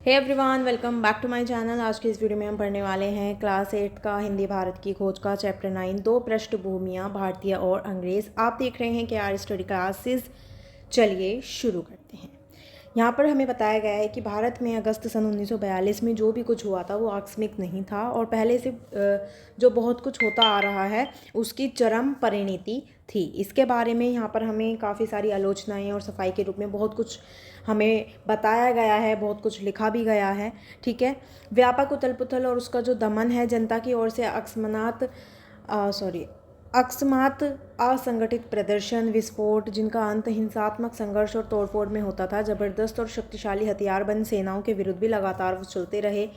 Hey everyone, welcome back to my channel. आज की इस वीडियो में हम पढ़ने वाले हैं क्लास 8 का हिंदी भारत की खोज का चैप्टर 9 दो पृष्ठभूमियाँ भारतीय और अंग्रेज़। आप देख रहे हैं कि आर स्टडी क्लासेस। चलिए शुरू करते हैं। यहाँ पर हमें बताया गया है कि भारत में अगस्त सन 1942 में जो भी कुछ हुआ था वो आकस्मिक नहीं था और पहले से जो बहुत कुछ होता आ रहा है उसकी चरम परिणति थी। इसके बारे में यहाँ पर हमें काफ़ी सारी आलोचनाएं और सफाई के रूप में बहुत कुछ हमें बताया गया है, बहुत कुछ लिखा भी गया है। ठीक है, व्यापक उथल पुथल और उसका जो दमन है जनता की ओर से अकस्मात असंगठित प्रदर्शन, विस्फोट जिनका अंत हिंसात्मक संघर्ष और तोड़फोड़ में होता था, जबरदस्त और शक्तिशाली हथियारबंद सेनाओं के विरुद्ध भी लगातार वो चलते रहे।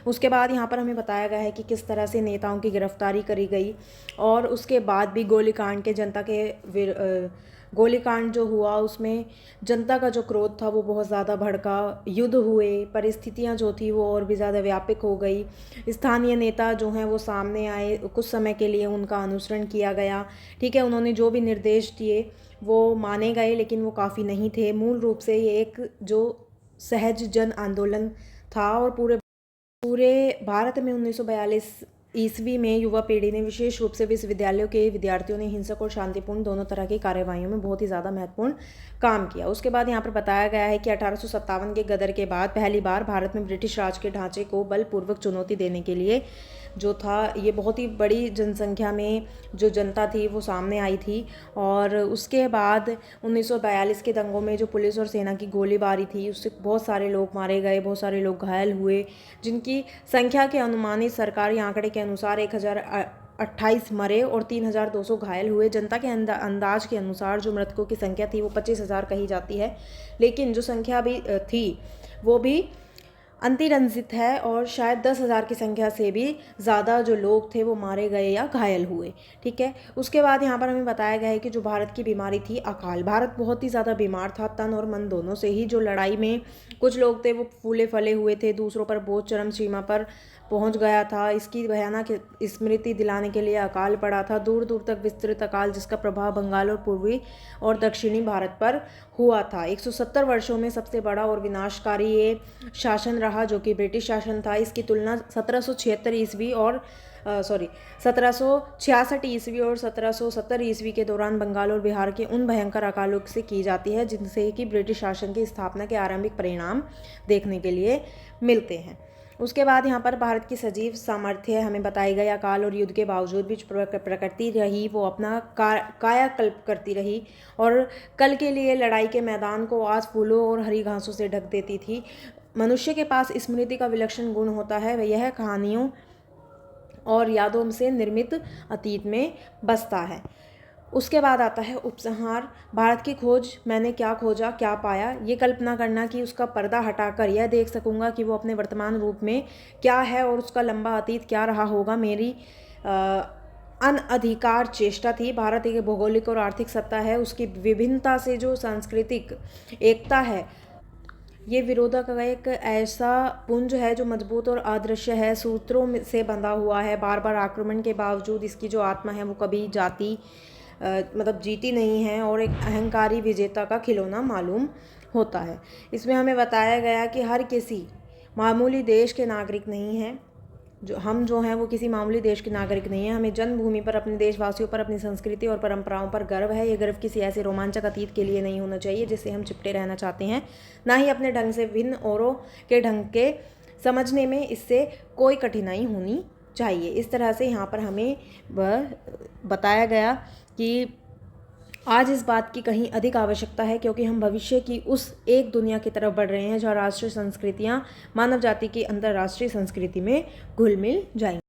उसके बाद यहाँ पर हमें बताया गया है कि किस तरह से नेताओं की गिरफ्तारी करी गई और उसके बाद भी गोलीकांड के गोलीकांड जो हुआ उसमें जनता का जो क्रोध था वो बहुत ज़्यादा भड़का, युद्ध हुए, परिस्थितियाँ जो थी वो और भी ज़्यादा व्यापक हो गई। स्थानीय नेता जो हैं वो सामने आए, कुछ समय के लिए उनका अनुसरण किया गया। ठीक है, उन्होंने जो भी निर्देश दिए वो माने गए, लेकिन वो काफ़ी नहीं थे। मूल रूप से ये एक जो सहज जन आंदोलन था और पूरे भारत में 1942 ईस्वी में युवा पीढ़ी ने, विशेष रूप से विश्वविद्यालयों के विद्यार्थियों ने हिंसक और शांतिपूर्ण दोनों तरह की कार्यवाहियों में बहुत ही ज़्यादा महत्वपूर्ण काम किया। उसके बाद यहाँ पर बताया गया है कि 1857 के गदर के बाद पहली बार भारत में ब्रिटिश राज के ढांचे को बलपूर्वक चुनौती देने के लिए जो था ये बहुत ही बड़ी जनसंख्या में जो जनता थी वो सामने आई थी। और उसके बाद 1942 के दंगों में जो पुलिस और सेना की गोलीबारी थी उससे बहुत सारे लोग मारे गए, बहुत सारे लोग घायल हुए, जिनकी संख्या के अनुमानित सरकारी आंकड़े के अनुसार 1028 मरे और 3200 घायल हुए। जनता के अंदाज के अनुसार जो मृतकों की संख्या थी वो 25,000 कही जाती है, लेकिन जो संख्या भी थी वो भी अतिरंजित है और शायद 10,000 की संख्या से भी ज़्यादा जो लोग थे वो मारे गए या घायल हुए। ठीक है, उसके बाद यहाँ पर हमें बताया गया है कि जो भारत की बीमारी थी अकाल, भारत बहुत ही ज़्यादा बीमार था, तन और मन दोनों से ही। जो लड़ाई में कुछ लोग थे वो फूले फले हुए थे, दूसरों पर बहुत चरम सीमा पर पहुंच गया था। इसकी भयानक स्मृति दिलाने के लिए अकाल पड़ा था, दूर दूर तक विस्तृत अकाल जिसका प्रभाव बंगाल और पूर्वी और दक्षिणी भारत पर हुआ था। 170 वर्षों में सबसे बड़ा और विनाशकारी ये शासन रहा जो कि ब्रिटिश शासन था। इसकी तुलना 1776 ईस्वी और 1766 ईस्वी और 1770 ईस्वी के दौरान बंगाल और बिहार के उन भयंकर अकालों से की जाती है जिनसे कि ब्रिटिश शासन की स्थापना के आरंभिक परिणाम देखने के लिए मिलते हैं। उसके बाद यहाँ पर भारत की सजीव सामर्थ्य हमें बताई गई। अकाल और युद्ध के बावजूद भी प्रकृति रही वो अपना कायाकल्प करती रही और कल के लिए लड़ाई के मैदान को आज फूलों और हरी घासों से ढक देती थी। मनुष्य के पास स्मृति का विलक्षण गुण होता है, वह यह कहानियों और यादों से निर्मित अतीत में बसता है। उसके बाद आता है उपसंहार। भारत की खोज, मैंने क्या खोजा क्या पाया, ये कल्पना करना कि उसका पर्दा हटाकर यह देख सकूंगा कि वो अपने वर्तमान रूप में क्या है और उसका लंबा अतीत क्या रहा होगा, मेरी अनधिकार चेष्टा थी। भारत एक भौगोलिक और आर्थिक सत्ता है, उसकी विभिन्नता से जो सांस्कृतिक एकता है ये विरोधक एक ऐसा पुंज है जो मजबूत और अदृश्य है, सूत्रों से बंधा हुआ है। बार बार आक्रमण के बावजूद इसकी जो आत्मा है वो कभी जीती नहीं है और एक अहंकारी विजेता का खिलौना मालूम होता है। इसमें हमें बताया गया कि हर किसी मामूली देश के नागरिक नहीं हैं, जो हैं वो किसी मामूली देश के नागरिक नहीं हैं। हमें जन्मभूमि पर, अपने देशवासियों पर, अपनी संस्कृति और परंपराओं पर गर्व है। ये गर्व किसी ऐसे रोमांचक अतीत के लिए नहीं होना चाहिए जिससे हम चिपटे रहना चाहते हैं, ना ही अपने ढंग से भिन्न औरों के ढंग के समझने में इससे कोई कठिनाई होनी चाहिए। इस तरह से यहाँ पर हमें बताया गया कि आज इस बात की कहीं अधिक आवश्यकता है क्योंकि हम भविष्य की उस एक दुनिया की तरफ बढ़ रहे हैं जहाँ राष्ट्रीय संस्कृतियाँ मानव जाति की अंतर्राष्ट्रीय संस्कृति में घुल मिल जाएंगी।